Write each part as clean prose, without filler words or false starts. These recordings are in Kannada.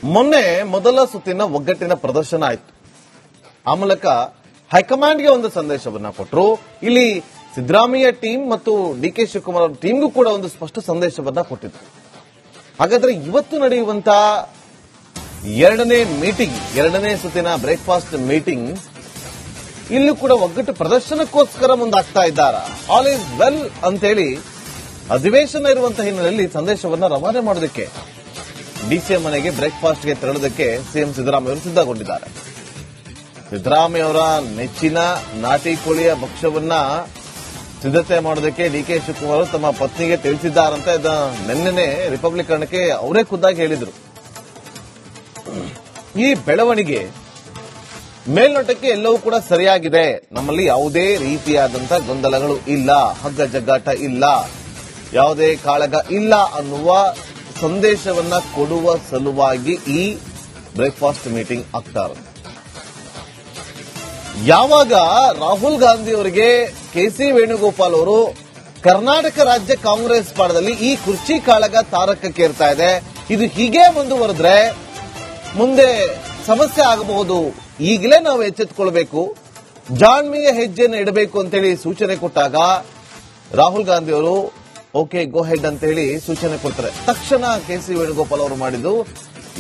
ಮೊನ್ನೆ ಮೊದಲ ಸುತ್ತಿನ ಒಗ್ಗಟ್ಟಿನ ಪ್ರದರ್ಶನ ಆಯಿತು. ಆ ಮೂಲಕ ಹೈಕಮಾಂಡ್ಗೆ ಒಂದು ಸಂದೇಶವನ್ನ ಕೊಟ್ಟರು. ಇಲ್ಲಿ ಸಿದ್ದರಾಮಯ್ಯ ಟೀಮ್ ಮತ್ತು ಡಿಕೆ ಶಿವಕುಮಾರ್ ಅವರ ಟೀಮ್ಗೂ ಕೂಡ ಒಂದು ಸ್ಪಷ್ಟ ಸಂದೇಶವನ್ನ ಕೊಟ್ಟಿದ್ರು. ಹಾಗಾದ್ರೆ ಇವತ್ತು ನಡೆಯುವಂತ ಎರಡನೇ ಸುತ್ತಿನ ಬ್ರೇಕ್ಫಾಸ್ಟ್ ಮೀಟಿಂಗ್ ಇಲ್ಲೂ ಕೂಡ ಒಗ್ಗಟ್ಟು ಪ್ರದರ್ಶನಕ್ಕೋಸ್ಕರ ಮುಂದಾಗ್ತಾ ಇದ್ದಾರಾ? ಆಲ್ ಈಸ್ ವೆಲ್ ಅಂತೇಳಿ ಅಧಿವೇಶನ ಇರುವಂತಹ ಹಿನ್ನೆಲೆಯಲ್ಲಿ ಸಂದೇಶವನ್ನ ರವಾನೆ ಮಾಡೋದಕ್ಕೆ ಡಿಸಿಎಂ ಮನೆಗೆ ಬ್ರೇಕ್ಫಾಸ್ಟ್ಗೆ ತೆರಳೋದಕ್ಕೆ ಸಿಎಂ ಸಿದ್ದರಾಮಯ್ಯ ಅವರು ಸಿದ್ಧಗೊಂಡಿದ್ದಾರೆ. ಸಿದ್ದರಾಮಯ್ಯ ಅವರ ನೆಚ್ಚಿನ ನಾಟಿ ಕೋಳಿಯ ಭಕ್ಷ್ಯವನ್ನ ಸಿದ್ಧತೆ ಮಾಡೋದಕ್ಕೆ ಡಿಕೆ ಶಿವಕುಮಾರ್ ಅವರು ತಮ್ಮ ಪತ್ನಿಗೆ ತಿಳಿಸಿದ್ದಾರಂತೆ. ನಿನ್ನೆ ರಿಪಬ್ಲಿಕ್ ಕನ್ನಡಕ್ಕೆ ಅವರೇ ಖುದ್ದಾಗಿ ಹೇಳಿದ್ರು. ಈ ಬೆಳವಣಿಗೆ ಮೇಲ್ನೋಟಕ್ಕೆ ಎಲ್ಲವೂ ಕೂಡ ಸರಿಯಾಗಿದೆ, ನಮ್ಮಲ್ಲಿ ಯಾವುದೇ ರೀತಿಯಾದಂತಹ ಗೊಂದಲಗಳು ಇಲ್ಲ, ಹಗ್ಗ ಜಗ್ಗಾಟ ಇಲ್ಲ, ಯಾವುದೇ ಕಾಳಗ ಇಲ್ಲ ಅನ್ನುವ ಸಂದೇಶವನ್ನ ಕೊಡುವ ಸಲುವಾಗಿ ಈ ಬ್ರೇಕ್ಫಾಸ್ಟ್ ಮೀಟಿಂಗ್ ಆಗ್ತಾ ಇರೋದು. ಯಾವಾಗ ರಾಹುಲ್ ಗಾಂಧಿ ಅವರಿಗೆ ಕೆಸಿ ವೇಣುಗೋಪಾಲ್ ಅವರು ಕರ್ನಾಟಕ ರಾಜ್ಯ ಕಾಂಗ್ರೆಸ್ ಪಾಳದಲ್ಲಿ ಈ ಕುರ್ಚಿ ಕಾಳಗ ತಾರಕಕ್ಕೇರ್ತಾ ಇದೆ, ಇದು ಹೀಗೆ ಮುಂದುವರೆದ್ರೆ ಮುಂದೆ ಸಮಸ್ಯೆ ಆಗಬಹುದು, ಈಗಲೇ ನಾವು ಎಚ್ಚೆತ್ತುಕೊಳ್ಬೇಕು, ಜಾಣ್ಮೆಯ ಹೆಜ್ಜೆಯನ್ನು ಇಡಬೇಕು ಅಂತೇಳಿ ಸೂಚನೆ ಕೊಟ್ಟಾಗ ರಾಹುಲ್ ಗಾಂಧಿ ಅವರು ಓಕೆ ಗೋ ಹೆಡ್ ಅಂತ ಹೇಳಿ ಸೂಚನೆ ಕೊಡ್ತಾರೆ. ತಕ್ಷಣ ಕೆಸಿ ವೇಣುಗೋಪಾಲ್ ಅವರು ಮಾಡಿದ್ದು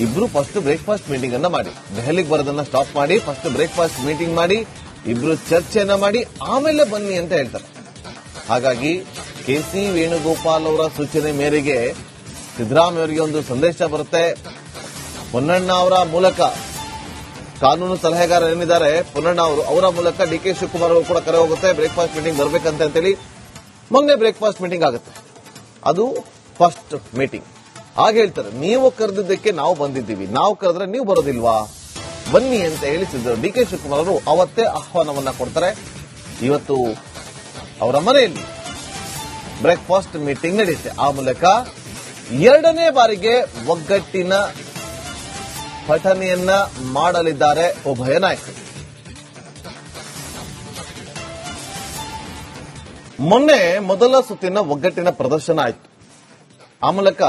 ಇಬ್ರು ಫಸ್ಟ್ ಬ್ರೇಕ್ಫಾಸ್ಟ್ ಮೀಟಿಂಗ್ ಅನ್ನ ಮಾಡಿ, ದೆಹಲಿಗೆ ಬರೋದನ್ನ ಸ್ಟಾಪ್ ಮಾಡಿ ಫಸ್ಟ್ ಬ್ರೇಕ್ಫಾಸ್ಟ್ ಮೀಟಿಂಗ್ ಮಾಡಿ ಇಬ್ರು ಚರ್ಚೆಯನ್ನ ಮಾಡಿ ಆಮೇಲೆ ಬನ್ನಿ ಅಂತ ಹೇಳ್ತಾರೆ. ಹಾಗಾಗಿ ಕೆಸಿ ವೇಣುಗೋಪಾಲ್ ಅವರ ಸೂಚನೆ ಮೇರೆಗೆ ಸಿದ್ದರಾಮಯ್ಯ ಅವರಿಗೆ ಒಂದು ಸಂದೇಶ ಬರುತ್ತೆ. ಪೊನ್ನಣ್ಣ ಅವರ ಮೂಲಕ ಕಾನೂನು ಸಲಹೆಗಾರ ಏನಿದ್ದಾರೆ ಪೊನ್ನಣ್ಣ ಅವರು, ಅವರ ಮೂಲಕ ಡಿಕೆ ಶಿವಕುಮಾರ್ ಅವರು ಕೂಡ ಕರೆ ಹೋಗುತ್ತೆ ಬ್ರೇಕ್ಫಾಸ್ಟ್ ಮೀಟಿಂಗ್ ಬರ್ಬೇಕಂತ ಅಂತೇಳಿ. ಮೊನ್ನೆ ಬ್ರೇಕ್ಫಾಸ್ಟ್ ಮೀಟಿಂಗ್ ಆಗುತ್ತೆ, ಅದು ಫಸ್ಟ್ ಮೀಟಿಂಗ್. ಆಗ ಹೇಳ್ತಾರೆ ನೀವು ಕರೆದಿದ್ದಕ್ಕೆ ನಾವು ಬಂದಿದ್ದೀವಿ, ನಾವು ಕರೆದ್ರೆ ನೀವು ಬರೋದಿಲ್ವಾ, ಬನ್ನಿ ಅಂತ ಹೇಳಿಸಿದ್ರು. ಡಿಕೆ ಶಿವಕುಮಾರ್ ಅವರು ಅವತ್ತೇ ಆಹ್ವಾನವನ್ನ ಕೊಡ್ತಾರೆ. ಇವತ್ತು ಅವರ ಮನೆಯಲ್ಲಿ ಬ್ರೇಕ್ಫಾಸ್ಟ್ ಮೀಟಿಂಗ್ ನಡೆಯುತ್ತೆ. ಆ ಮೂಲಕ ಎರಡನೇ ಬಾರಿಗೆ ಒಗ್ಗಟ್ಟಿನ ಪಠನೆಯನ್ನ ಮಾಡಲಿದ್ದಾರೆ ಉಭಯ ನಾಯಕರು. ಮೊನ್ನೆ ಮೊದಲ ಸುತ್ತಿನ ಒಗ್ಗಟ್ಟಿನ ಪ್ರದರ್ಶನ ಆಯಿತು. ಆ ಮೂಲಕ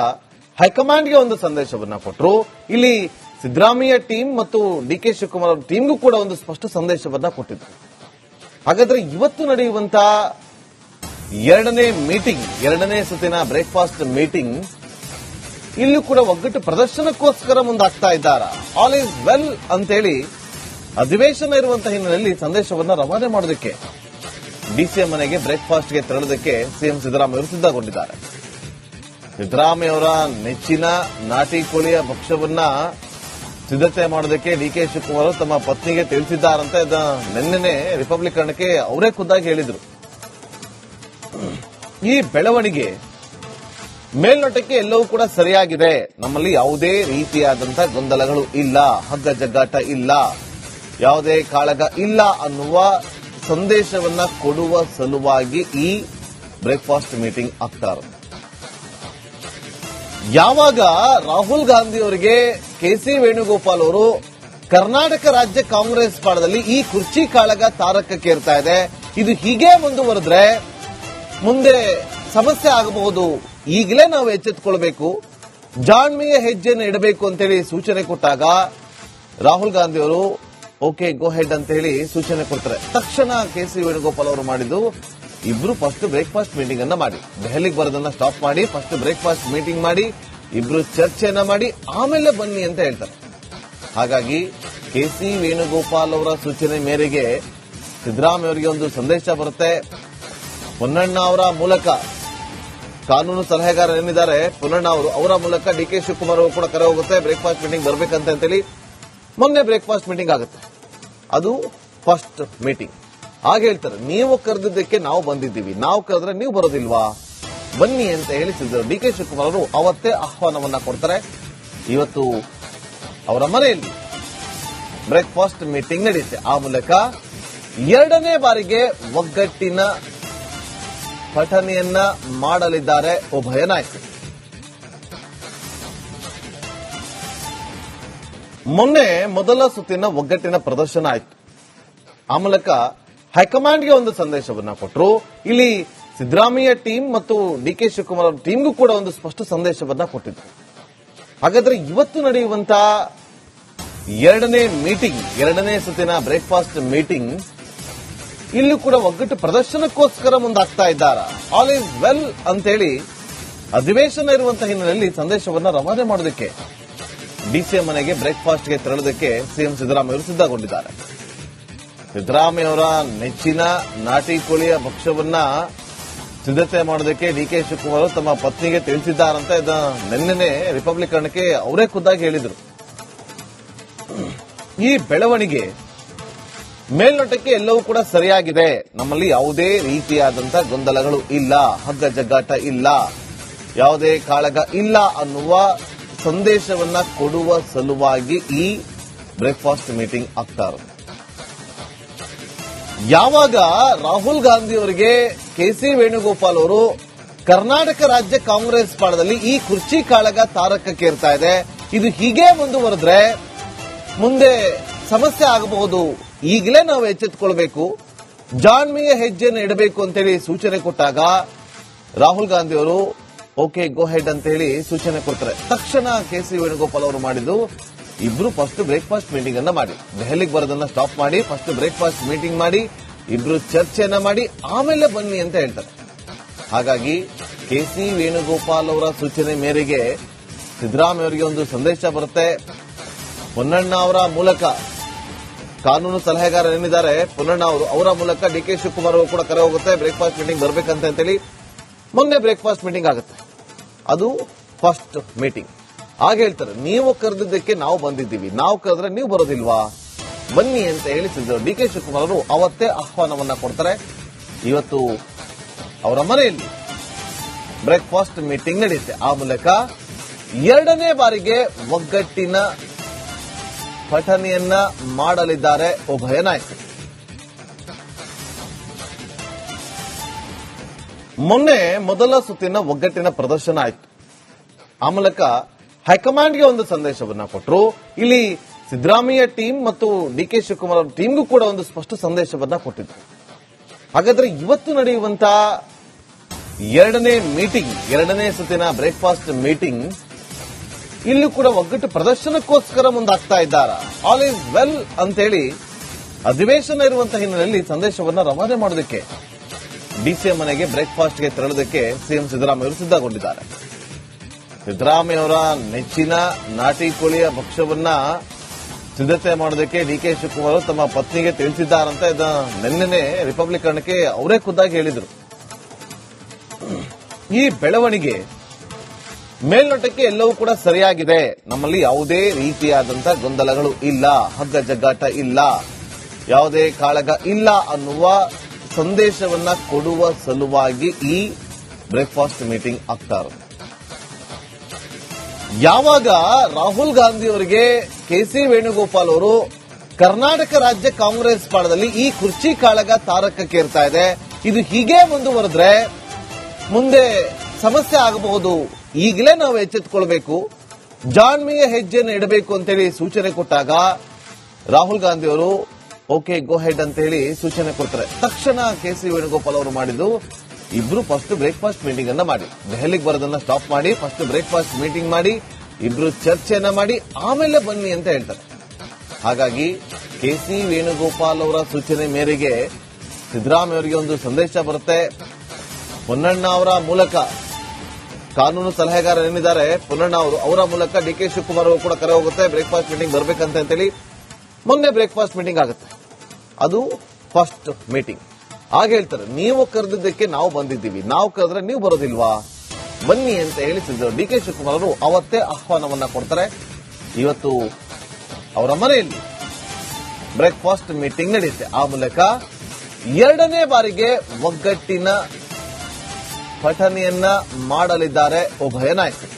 ಹೈಕಮಾಂಡ್ಗೆ ಒಂದು ಸಂದೇಶವನ್ನ ಕೊಟ್ಟರು. ಇಲ್ಲಿ ಸಿದ್ದರಾಮಯ್ಯ ಟೀಮ್ ಮತ್ತು ಡಿಕೆ ಶಿವಕುಮಾರ್ ಅವರ ಟೀಮ್ಗೂ ಕೂಡ ಒಂದು ಸ್ಪಷ್ಟ ಸಂದೇಶವನ್ನ ಕೊಟ್ಟಿದ್ರು. ಹಾಗಾದ್ರೆ ಇವತ್ತು ನಡೆಯುವಂತ ಎರಡನೇ ಸುತ್ತಿನ ಬ್ರೇಕ್ಫಾಸ್ಟ್ ಮೀಟಿಂಗ್ ಇಲ್ಲೂ ಕೂಡ ಒಗ್ಗಟ್ಟು ಪ್ರದರ್ಶನಕ್ಕೋಸ್ಕರ ಮುಂದಾಗ್ತಾ ಇದ್ದಾರಾ? ಆಲ್ ಈಸ್ ವೆಲ್ ಅಂತೇಳಿ ಅಧಿವೇಶನ ಇರುವಂತಹ ಹಿನ್ನೆಲೆಯಲ್ಲಿ ಸಂದೇಶವನ್ನ ರವಾನೆ ಮಾಡೋದಕ್ಕೆ ಡಿಸಿಎಂ ಮನೆಗೆ ಬ್ರೇಕ್ಫಾಸ್ಟ್ಗೆ ತೆರಳೋದಕ್ಕೆ ಸಿಎಂ ಸಿದ್ದರಾಮಯ್ಯ ಅವರು ಸಿದ್ಧಗೊಂಡಿದ್ದಾರೆ. ಸಿದ್ದರಾಮಯ್ಯ ಅವರ ನೆಚ್ಚಿನ ನಾಟಿ ಕೋಳಿಯ ಭಕ್ಷ್ಯವನ್ನ ಸಿದ್ಧತೆ ಮಾಡೋದಕ್ಕೆ ಡಿಕೆ ಶಿವಕುಮಾರ್ ಅವರು ತಮ್ಮ ಪತ್ನಿಗೆ ತಿಳಿಸಿದ್ದಾರಂತೆ. ನಿನ್ನೆ ರಿಪಬ್ಲಿಕ್ ಕನ್ನಡಕ್ಕೆ ಅವರೇ ಖುದ್ದಾಗಿ ಹೇಳಿದ್ರು. ಈ ಬೆಳವಣಿಗೆ ಮೇಲ್ನೋಟಕ್ಕೆ ಎಲ್ಲವೂ ಕೂಡ ಸರಿಯಾಗಿದೆ, ನಮ್ಮಲ್ಲಿ ಯಾವುದೇ ರೀತಿಯಾದಂತಹ ಗೊಂದಲಗಳು ಇಲ್ಲ, ಹಗ್ಗ ಜಗ್ಗಾಟ ಇಲ್ಲ, ಯಾವುದೇ ಕಾಳಗ ಇಲ್ಲ ಅನ್ನುವ ಸಂದೇಶವನ್ನ ಕೊಡುವ ಸಲುವಾಗಿ ಈ ಬ್ರೇಕ್ಫಾಸ್ಟ್ ಮೀಟಿಂಗ್ ಆಗ್ತಾ ಇರೋದು. ಯಾವಾಗ ರಾಹುಲ್ ಗಾಂಧಿ ಅವರಿಗೆ ಕೆಸಿ ವೇಣುಗೋಪಾಲ್ ಅವರು ಕರ್ನಾಟಕ ರಾಜ್ಯ ಕಾಂಗ್ರೆಸ್ ಪಾಳದಲ್ಲಿ ಈ ಕುರ್ಚಿ ಕಾಳಗ ತಾರಕಕ್ಕೇರ್ತಾ ಇದೆ, ಇದು ಹೀಗೆ ಮುಂದುವರೆದ್ರೆ ಮುಂದೆ ಸಮಸ್ಯೆ ಆಗಬಹುದು, ಈಗಲೇ ನಾವು ಎಚ್ಚೆತ್ತುಕೊಳ್ಬೇಕು, ಜಾಣ್ಮೆಯ ಹೆಜ್ಜೆಯನ್ನು ಇಡಬೇಕು ಅಂತೇಳಿ ಸೂಚನೆ ಕೊಟ್ಟಾಗ ರಾಹುಲ್ ಗಾಂಧಿ ಅವರು ಓಕೆ ಗೋ ಹೆಡ್ ಅಂತ ಹೇಳಿ ಸೂಚನೆ ಕೊಡ್ತಾರೆ. ತಕ್ಷಣ ಕೆಸಿ ವೇಣುಗೋಪಾಲ್ ಅವರು ಮಾಡಿದ್ದು ಇಬ್ರು ಫಸ್ಟ್ ಬ್ರೇಕ್ಫಾಸ್ಟ್ ಮೀಟಿಂಗ್ ಅನ್ನ ಮಾಡಿ, ದೆಹಲಿಗೆ ಬರೋದನ್ನ ಸ್ಟಾಪ್ ಮಾಡಿ ಫಸ್ಟ್ ಬ್ರೇಕ್ಫಾಸ್ಟ್ ಮೀಟಿಂಗ್ ಮಾಡಿ ಇಬ್ರು ಚರ್ಚೆಯನ್ನ ಮಾಡಿ ಆಮೇಲೆ ಬನ್ನಿ ಅಂತ ಹೇಳ್ತಾರೆ. ಹಾಗಾಗಿ ಕೆಸಿ ವೇಣುಗೋಪಾಲ್ ಅವರ ಸೂಚನೆ ಮೇರೆಗೆ ಸಿದ್ದರಾಮಯ್ಯ ಅವರಿಗೆ ಒಂದು ಸಂದೇಶ ಬರುತ್ತೆ. ಪೊನ್ನಣ್ಣ ಅವರ ಮೂಲಕ ಕಾನೂನು ಸಲಹೆಗಾರ ಏನಿದ್ದಾರೆ ಪೊನ್ನಣ್ಣ ಅವರು, ಅವರ ಮೂಲಕ ಡಿಕೆ ಶಿವಕುಮಾರ್ ಅವರು ಕೂಡ ಕರೆ ಹೋಗುತ್ತೆ ಬ್ರೇಕ್ಫಾಸ್ಟ್ ಮೀಟಿಂಗ್ ಬರ್ಬೇಕಂತ ಅಂತೇಳಿ. ಮೊನ್ನೆ ಬ್ರೇಕ್ಫಾಸ್ಟ್ ಮೀಟಿಂಗ್ ಆಗುತ್ತೆ, ಅದು ಫಸ್ಟ್ ಮೀಟಿಂಗ್. ಆಗ ಹೇಳ್ತಾರೆ ನೀವು ಕರೆದಿದ್ದಕ್ಕೆ ನಾವು ಬಂದಿದ್ದೀವಿ, ನಾವು ಕರೆದ್ರೆ ನೀವು ಬರೋದಿಲ್ವಾ, ಬನ್ನಿ ಅಂತ ಹೇಳಿಸಿದ್ರು. ಡಿಕೆ ಶಿವಕುಮಾರ್ ಅವರು ಅವತ್ತೇ ಆಹ್ವಾನವನ್ನ ಕೊಡ್ತಾರೆ. ಇವತ್ತು ಅವರ ಮನೆಯಲ್ಲಿ ಬ್ರೇಕ್ಫಾಸ್ಟ್ ಮೀಟಿಂಗ್ ನಡೆಯುತ್ತೆ. ಆ ಮೂಲಕ ಎರಡನೇ ಬಾರಿಗೆ ಒಗ್ಗಟ್ಟಿನ ಪಠನೆಯನ್ನ ಮಾಡಲಿದ್ದಾರೆ ಉಭಯ ನಾಯಕರು. ಮೊನ್ನೆ ಮೊದಲ ಸುತ್ತಿನ ಒಗ್ಗಟ್ಟಿನ ಪ್ರದರ್ಶನ ಆಯಿತು. ಆ ಮೂಲಕ ಹೈಕಮಾಂಡ್ಗೆ ಒಂದು ಸಂದೇಶವನ್ನ ಕೊಟ್ಟರು. ಇಲ್ಲಿ ಸಿದ್ದರಾಮಯ್ಯ ಟೀಮ್ ಮತ್ತು ಡಿಕೆ ಶಿವಕುಮಾರ್ ಅವರ ಟೀಮ್ಗೂ ಕೂಡ ಒಂದು ಸ್ಪಷ್ಟ ಸಂದೇಶವನ್ನ ಕೊಟ್ಟಿದ್ರು. ಹಾಗಾದ್ರೆ ಇವತ್ತು ನಡೆಯುವಂತ ಎರಡನೇ ಸುತ್ತಿನ ಬ್ರೇಕ್ಫಾಸ್ಟ್ ಮೀಟಿಂಗ್ ಇಲ್ಲೂ ಕೂಡ ಒಗ್ಗಟ್ಟು ಪ್ರದರ್ಶನಕ್ಕೋಸ್ಕರ ಮುಂದಾಗ್ತಾ ಇದ್ದಾರ. ಆಲ್ ಈಸ್ ವೆಲ್ ಅಂತೇಳಿ ಅಧಿವೇಶನ ಇರುವಂತಹ ಹಿನ್ನೆಲೆಯಲ್ಲಿ ಸಂದೇಶವನ್ನ ರವಾನೆ ಮಾಡೋದಕ್ಕೆ ಡಿಸಿಎಂ ಮನೆಗೆ ಬ್ರೇಕ್ಫಾಸ್ಟ್ಗೆ ತೆರಳೋದಕ್ಕೆ ಸಿಎಂ ಸಿದ್ದರಾಮಯ್ಯ ಅವರು ಸಿದ್ಧಗೊಂಡಿದ್ದಾರೆ. ಸಿದ್ದರಾಮಯ್ಯ ಅವರ ನೆಚ್ಚಿನ ನಾಟಿ ಕೋಳಿಯ ಭಕ್ಷ್ಯವನ್ನ ಸಿದ್ಧತೆ ಮಾಡೋದಕ್ಕೆ ಡಿಕೆ ಶಿವಕುಮಾರ್ ತಮ್ಮ ಪತ್ನಿಗೆ ತಿಳಿಸಿದ್ದಾರಂತೆ. ನಿನ್ನೆ ರಿಪಬ್ಲಿಕ್ ಕನ್ನಡಕ್ಕೆ ಅವರೇ ಖುದ್ದಾಗಿ ಹೇಳಿದ್ರು. ಈ ಬೆಳವಣಿಗೆ ಮೇಲ್ನೋಟಕ್ಕೆ ಎಲ್ಲವೂ ಕೂಡ ಸರಿಯಾಗಿದೆ, ನಮ್ಮಲ್ಲಿ ಯಾವುದೇ ರೀತಿಯಾದಂತಹ ಗೊಂದಲಗಳು ಇಲ್ಲ, ಹಗ್ಗ ಜಗ್ಗಾಟ ಇಲ್ಲ, ಯಾವುದೇ ಕಾಳಗ ಇಲ್ಲ ಅನ್ನುವ ಸಂದೇಶವನ್ನ ಕೊಡುವ ಸಲುವಾಗಿ ಈ ಬ್ರೇಕ್ಫಾಸ್ಟ್ ಮೀಟಿಂಗ್ ಆಗ್ತಾ ಇರೋದು. ಯಾವಾಗ ರಾಹುಲ್ ಗಾಂಧಿ ಅವರಿಗೆ ಕೆಸಿ ವೇಣುಗೋಪಾಲ್ ಅವರು ಕರ್ನಾಟಕ ರಾಜ್ಯ ಕಾಂಗ್ರೆಸ್ ಪಾಳದಲ್ಲಿ ಈ ಕುರ್ಚಿ ಕಾಳಗ ತಾರಕಕ್ಕೇರ್ತಾ ಇದೆ, ಇದು ಹೀಗೆ ಮುಂದುವರೆದ್ರೆ ಮುಂದೆ ಸಮಸ್ಯೆ ಆಗಬಹುದು, ಈಗಲೇ ನಾವು ಎಚ್ಚೆತ್ತುಕೊಳ್ಬೇಕು, ಜಾಣ್ಮೆಯ ಹೆಜ್ಜೆಯನ್ನು ಇಡಬೇಕು ಅಂತೇಳಿ ಸೂಚನೆ ಕೊಟ್ಟಾಗ ರಾಹುಲ್ ಗಾಂಧಿ ಅವರು ಓಕೆ ಗೋ ಹೆಡ್ ಅಂತ ಹೇಳಿ ಸೂಚನೆ ಕೊಡ್ತಾರೆ. ತಕ್ಷಣ ಕೆಸಿ ವೇಣುಗೋಪಾಲ್ ಅವರು ಮಾಡಿದ್ದು ಇಬ್ರು ಫಸ್ಟ್ ಬ್ರೇಕ್ಫಾಸ್ಟ್ ಮೀಟಿಂಗ್ ಅನ್ನ ಮಾಡಿ, ದೆಹಲಿಗೆ ಬರೋದನ್ನ ಸ್ಟಾಪ್ ಮಾಡಿ ಫಸ್ಟ್ ಬ್ರೇಕ್ಫಾಸ್ಟ್ ಮೀಟಿಂಗ್ ಮಾಡಿ ಇಬ್ರು ಚರ್ಚೆಯನ್ನ ಮಾಡಿ ಆಮೇಲೆ ಬನ್ನಿ ಅಂತ ಹೇಳ್ತಾರೆ. ಹಾಗಾಗಿ ಕೆಸಿ ವೇಣುಗೋಪಾಲ್ ಅವರ ಸೂಚನೆ ಮೇರೆಗೆ ಸಿದ್ದರಾಮಯ್ಯ ಅವರಿಗೆ ಒಂದು ಸಂದೇಶ ಬರುತ್ತೆ. ಪೊನ್ನಣ್ಣ ಅವರ ಮೂಲಕ ಕಾನೂನು ಸಲಹೆಗಾರ ಏನಿದ್ದಾರೆ ಪೊನ್ನಣ್ಣ ಅವರು, ಅವರ ಮೂಲಕ ಡಿಕೆ ಶಿವಕುಮಾರ್ ಅವರು ಕೂಡ ಕರೆ ಹೋಗುತ್ತೆ ಬ್ರೇಕ್ಫಾಸ್ಟ್ ಮೀಟಿಂಗ್ ಬರ್ಬೇಕಂತ ಅಂತೇಳಿ. ಮೊನ್ನೆ ಬ್ರೇಕ್ಫಾಸ್ಟ್ ಮೀಟಿಂಗ್ ಆಗುತ್ತೆ, ಅದು ಫಸ್ಟ್ ಮೀಟಿಂಗ್. ಆಗ ಹೇಳ್ತಾರೆ ನೀವು ಕರೆದಿದ್ದಕ್ಕೆ ನಾವು ಬಂದಿದ್ದೀವಿ, ನಾವು ಕರೆದ್ರೆ ನೀವು ಬರೋದಿಲ್ವಾ, ಬನ್ನಿ ಅಂತ ಹೇಳಿಸಿದ್ರು. ಡಿಕೆ ಶಿವಕುಮಾರ್ ಅವರು ಅವತ್ತೇ ಆಹ್ವಾನವನ್ನ ಕೊಡ್ತಾರೆ. ಇವತ್ತು ಅವರ ಮನೆಯಲ್ಲಿ ಬ್ರೇಕ್ಫಾಸ್ಟ್ ಮೀಟಿಂಗ್ ನಡೆಯುತ್ತೆ. ಆ ಮೂಲಕ ಎರಡನೇ ಬಾರಿಗೆ ಒಗ್ಗಟ್ಟಿನ ಪಠನೆಯನ್ನ ಮಾಡಲಿದ್ದಾರೆ ಉಭಯ ನಾಯಕರು. ಮೊನ್ನೆ ಮೊದಲ ಸುತ್ತಿನ ಒಗ್ಗಟ್ಟಿನ ಪ್ರದರ್ಶನ ಆಯಿತು. ಆ ಮೂಲಕ ಹೈಕಮಾಂಡ್ಗೆ ಒಂದು ಸಂದೇಶವನ್ನ ಕೊಟ್ಟರು. ಇಲ್ಲಿ ಸಿದ್ದರಾಮಯ್ಯ ಟೀಮ್ ಮತ್ತು ಡಿಕೆ ಶಿವಕುಮಾರ್ ಅವರ ಟೀಮ್ಗೂ ಕೂಡ ಒಂದು ಸ್ಪಷ್ಟ ಸಂದೇಶವನ್ನ ಕೊಟ್ಟಿದ್ರು. ಹಾಗಾದ್ರೆ ಇವತ್ತು ನಡೆಯುವಂತ ಎರಡನೇ ಸುತ್ತಿನ ಬ್ರೇಕ್ಫಾಸ್ಟ್ ಮೀಟಿಂಗ್ ಇಲ್ಲೂ ಕೂಡ ಒಗ್ಗಟ್ಟು ಪ್ರದರ್ಶನಕ್ಕೋಸ್ಕರ ಮುಂದಾಗ್ತಾ ಇದ್ದಾರ. ಆಲ್ ಈಸ್ ವೆಲ್ ಅಂತೇಳಿ ಅಧಿವೇಶನ ಇರುವಂತಹ ಹಿನ್ನೆಲೆಯಲ್ಲಿ ಸಂದೇಶವನ್ನ ರವಾನೆ ಮಾಡೋದಕ್ಕೆ ಡಿಸಿಎಂ ಮನೆಗೆ ಬ್ರೇಕ್ಫಾಸ್ಟ್ಗೆ ತೆರಳೋದಕ್ಕೆ ಸಿಎಂ ಸಿದ್ದರಾಮಯ್ಯ ಅವರು ಸಿದ್ಧಗೊಂಡಿದ್ದಾರೆ. ಸಿದ್ದರಾಮಯ್ಯ ಅವರ ನೆಚ್ಚಿನ ನಾಟಿ ಕೋಳಿಯ ಭಕ್ಷ್ಯವನ್ನ ಸಿದ್ಧತೆ ಮಾಡೋದಕ್ಕೆ ಡಿಕೆ ಶಿವಕುಮಾರ್ ತಮ್ಮ ಪತ್ನಿಗೆ ತಿಳಿಸಿದ್ದಾರಂತೆ. ನಿನ್ನೆ ರಿಪಬ್ಲಿಕ್ ಕನ್ನಡಕ್ಕೆ ಅವರೇ ಖುದ್ದಾಗಿ ಹೇಳಿದ್ರು. ಈ ಬೆಳವಣಿಗೆ ಮೇಲ್ನೋಟಕ್ಕೆ ಎಲ್ಲವೂ ಕೂಡ ಸರಿಯಾಗಿದೆ, ನಮ್ಮಲ್ಲಿ ಯಾವುದೇ ರೀತಿಯಾದಂತಹ ಗೊಂದಲಗಳು ಇಲ್ಲ, ಹಗ್ಗ ಜಗ್ಗಾಟ ಇಲ್ಲ, ಯಾವುದೇ ಕಾಳಗ ಇಲ್ಲ ಅನ್ನುವ ಸಂದೇಶವನ್ನ ಕೊಡುವ ಸಲುವಾಗಿ ಈ ಬ್ರೇಕ್ಫಾಸ್ಟ್ ಮೀಟಿಂಗ್ ಆಗ್ತಾ ಇರೋದು. ಯಾವಾಗ ರಾಹುಲ್ ಗಾಂಧಿ ಅವರಿಗೆ ಕೆಸಿ ವೇಣುಗೋಪಾಲ್ ಅವರು ಕರ್ನಾಟಕ ರಾಜ್ಯ ಕಾಂಗ್ರೆಸ್ ಪಾಳದಲ್ಲಿ ಈ ಕುರ್ಚಿ ಕಾಳಗ ತಾರಕಕ್ಕೇರ್ತಾ ಇದೆ, ಇದು ಹೀಗೆ ಮುಂದುವರೆದ್ರೆ ಮುಂದೆ ಸಮಸ್ಯೆ ಆಗಬಹುದು, ಈಗಲೇ ನಾವು ಎಚ್ಚೆತ್ತುಕೊಳ್ಬೇಕು, ಜಾಣ್ಮೆಯ ಹೆಜ್ಜೆಯನ್ನು ಇಡಬೇಕು ಅಂತೇಳಿ ಸೂಚನೆ ಕೊಟ್ಟಾಗ ರಾಹುಲ್ ಗಾಂಧಿ ಅವರು ಓಕೆ ಗೋ ಹೆಡ್ ಅಂತ ಹೇಳಿ ಸೂಚನೆ ಕೊಡ್ತಾರೆ. ತಕ್ಷಣ ಕೆಸಿ ವೇಣುಗೋಪಾಲ್ ಅವರು ಮಾಡಿದ್ದು ಇಬ್ರು ಫಸ್ಟ್ ಬ್ರೇಕ್ಫಾಸ್ಟ್ ಮೀಟಿಂಗ್ ಅನ್ನ ಮಾಡಿ, ದೆಹಲಿಗೆ ಬರೋದನ್ನ ಸ್ಟಾಪ್ ಮಾಡಿ ಫಸ್ಟ್ ಬ್ರೇಕ್ಫಾಸ್ಟ್ ಮೀಟಿಂಗ್ ಮಾಡಿ ಇಬ್ರು ಚರ್ಚೆಯನ್ನ ಮಾಡಿ ಆಮೇಲೆ ಬನ್ನಿ ಅಂತ ಹೇಳ್ತಾರೆ. ಹಾಗಾಗಿ ಕೆಸಿ ವೇಣುಗೋಪಾಲ್ ಅವರ ಸೂಚನೆ ಮೇರೆಗೆ ಸಿದ್ದರಾಮಯ್ಯ ಅವರಿಗೆ ಒಂದು ಸಂದೇಶ ಬರುತ್ತೆ. ಪೊನ್ನಣ್ಣ ಅವರ ಮೂಲಕ ಕಾನೂನು ಸಲಹೆಗಾರ ಏನಿದ್ದಾರೆ ಪೊನ್ನಣ್ಣ ಅವರು, ಅವರ ಮೂಲಕ ಡಿಕೆ ಶಿವಕುಮಾರ್ ಅವರು ಕೂಡ ಕರೆ ಹೋಗುತ್ತೆ ಬ್ರೇಕ್ಫಾಸ್ಟ್ ಮೀಟಿಂಗ್ ಬರ್ಬೇಕಂತ ಅಂತೇಳಿ. ಮೊನ್ನೆ ಬ್ರೇಕ್ಫಾಸ್ಟ್ ಮೀಟಿಂಗ್ ಆಗುತ್ತೆ, ಅದು ಫಸ್ಟ್ ಮೀಟಿಂಗ್. ಆಗ ಹೇಳ್ತಾರೆ ನೀವು ಕರೆದಿದ್ದಕ್ಕೆ ನಾವು ಬಂದಿದ್ದೀವಿ, ನಾವು ಕರೆದ್ರೆ ನೀವು ಬರೋದಿಲ್ವಾ, ಬನ್ನಿ ಅಂತ ಹೇಳಿಸಿದ್ರು. ಡಿಕೆ ಶಿವಕುಮಾರ್ ಅವರು ಅವತ್ತೇ ಆಹ್ವಾನವನ್ನ ಕೊಡ್ತಾರೆ. ಇವತ್ತು ಅವರ ಮನೆಯಲ್ಲಿ ಬ್ರೇಕ್ಫಾಸ್ಟ್ ಮೀಟಿಂಗ್ ನಡೆಯುತ್ತೆ. ಆ ಮೂಲಕ ಎರಡನೇ ಬಾರಿಗೆ ಒಗ್ಗಟ್ಟಿನ ಪಠನೆಯನ್ನ ಮಾಡಲಿದ್ದಾರೆ ಉಭಯ ನಾಯಕರು.